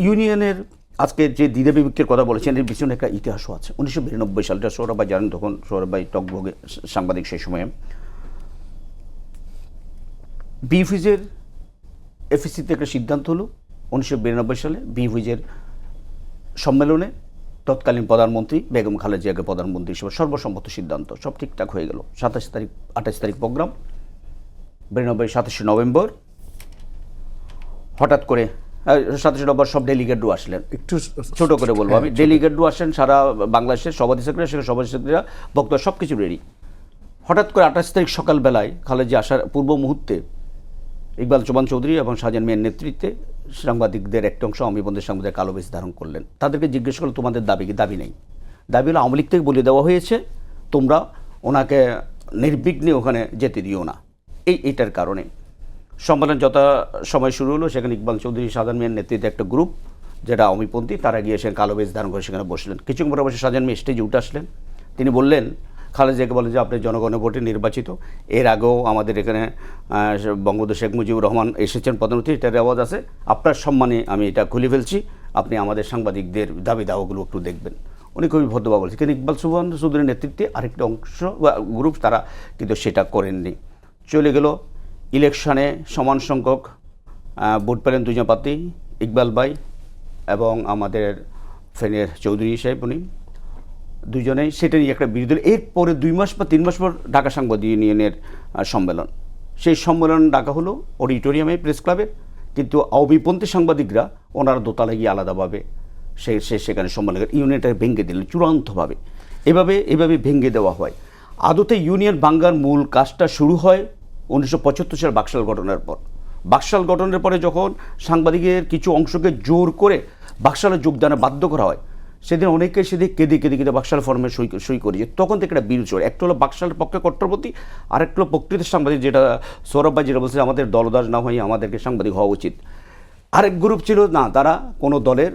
ইউনিয়নের আজকে যে দ্বিধা বিভক্তির কথা বলেছেন এর পিছনে একটা ইতিহাসও আছে। 1992 সালটা সৌরভ ভাই জানেন, তখন সৌরভ ভাই টকভোগে সাংবাদিক সেই সময়ে বিএফইজের এফএসিতে একটা সিদ্ধান্ত হলো 1992 সালে বিএফইজের সম্মেলনে তৎকালীন প্রধানমন্ত্রী বেগম খালেদা জিয়াকে প্রধানমন্ত্রী হিসেবে সর্বসম্মত সিদ্ধান্ত, সব ঠিকঠাক হয়ে গেল। 27 তারিখ 28 তারিখ প্রোগ্রাম, 27 নভেম্বর হঠাৎ করে 27 নভেম্বর সব ডেলিগেটও আসলেন। একটু ছোট করে বলবো আমি, ডেলিগেটও আসেন সারা বাংলাদেশের সভাপতি সেক্রেটারি, সেখানে সভাপতি সেক্রেটারিরা বক্তব্য সব কিছু রেডি। হঠাৎ করে 28 তারিখ সকালবেলায় খালেদা জিয়া আসার পূর্ব মুহূর্তে ইকবাল চৌবান চৌধুরী এবং শাহজাহান মিয়ার নেতৃত্বে সাংবাদিকদের একটা অংশ অমিবন্ধের সাংবাদিক কালো বেশ ধারণ করলেন। তাদেরকে জিজ্ঞেস করলো তোমাদের দাবি কি? দাবি নেই। দাবি হলো আওয়ামী লীগ থেকে বলে দেওয়া হয়েছে তোমরা ওনাকে নির্বিঘ্নে ওখানে যেতে দিও না। এইটার কারণে সম্মেলন যত সময় শুরু হলো, সেখানে ইকবাল চৌধুরী শাহজাহান মিয়ার নেতৃত্বে একটা গ্রুপ যেটা আওয়ামীপন্থী, তারা গিয়ে সেখানে কালো বেশ ধারণ করে সেখানে বসলেন। কিছুক্ষণ পরে বসে শাহজাহান মিয়া স্টেজে উঠে আসলেন। তিনি বললেন, খালেদা জিয়াকে বলেন যে আপনি জনগণের ভোটে নির্বাচিত, এর আগেও আমাদের এখানে বঙ্গবন্ধু শেখ মুজিবুর রহমান এসেছেন প্রধানমন্ত্রী, এটার আওয়াজ আছে, আপনার সম্মানে আমি এটা খুলে ফেলছি, আপনি আমাদের সাংবাদিকদের দাবি দাওয়াগুলো একটু দেখবেন। উনি খুবই ভদ্রভাবে বলছেন। কিন্তু ইকবাল চৌহান চৌধুরীর নেতৃত্বে আরেকটা অংশ বা গ্রুপ তারা কিন্তু সেটা করেননি। চলে গেল ইলেকশনে সমান সংখ্যক ভোট পেলেন দুজন প্রার্থী, ইকবাল ভাই এবং আমাদের ফেনের চৌধুরী সাহেব, উনি দুজনেই সেটা নিয়ে একটা বিরোধী। এরপরে 2 মাস বা 3 মাস পর ঢাকা সাংবাদিক ইউনিয়নের সম্মেলন, সেই সম্মেলন ডাকা হলো অডিটোরিয়ামে প্রেস ক্লাবে, কিন্তু আওয়ামীপন্থী সাংবাদিকরা ওনারা দোতলায় গিয়ে আলাদাভাবে সেখানে সম্মেলন ইউনিয়নটা ভেঙে দিলেন চূড়ান্তভাবে। এভাবে ভেঙে দেওয়া হয়। আদতে ইউনিয়ন ভাঙ্গার মূল কাজটা শুরু হয় 1975 সালে বাকশাল গঠনের পর। বাকশাল গঠনের পরে যখন সাংবাদিকের কিছু অংশকে জোর করে বাকশালে যোগদানে বাধ্য করা হয়, সেদিন অনেকে সেদিন কেঁদে বাকশাল ফর্মে সই করেছে। তখন থেকে একটা বিরোধ চলে। একটা হলো বাকশালের পক্ষে কট্টরপন্থী, আরেকটা হলো প্রকৃত সাংবাদিক, যেটা সৌরভ ভাই যেটা বলছে আমাদের দলদাস না হয়ে আমাদেরকে সাংবাদিক হওয়া উচিত। আরেক গ্রুপ ছিল না, তারা কোনো দলের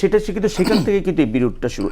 সেটা কিন্তু সেখান থেকে কিন্তু এই বিরোধটা শুরু।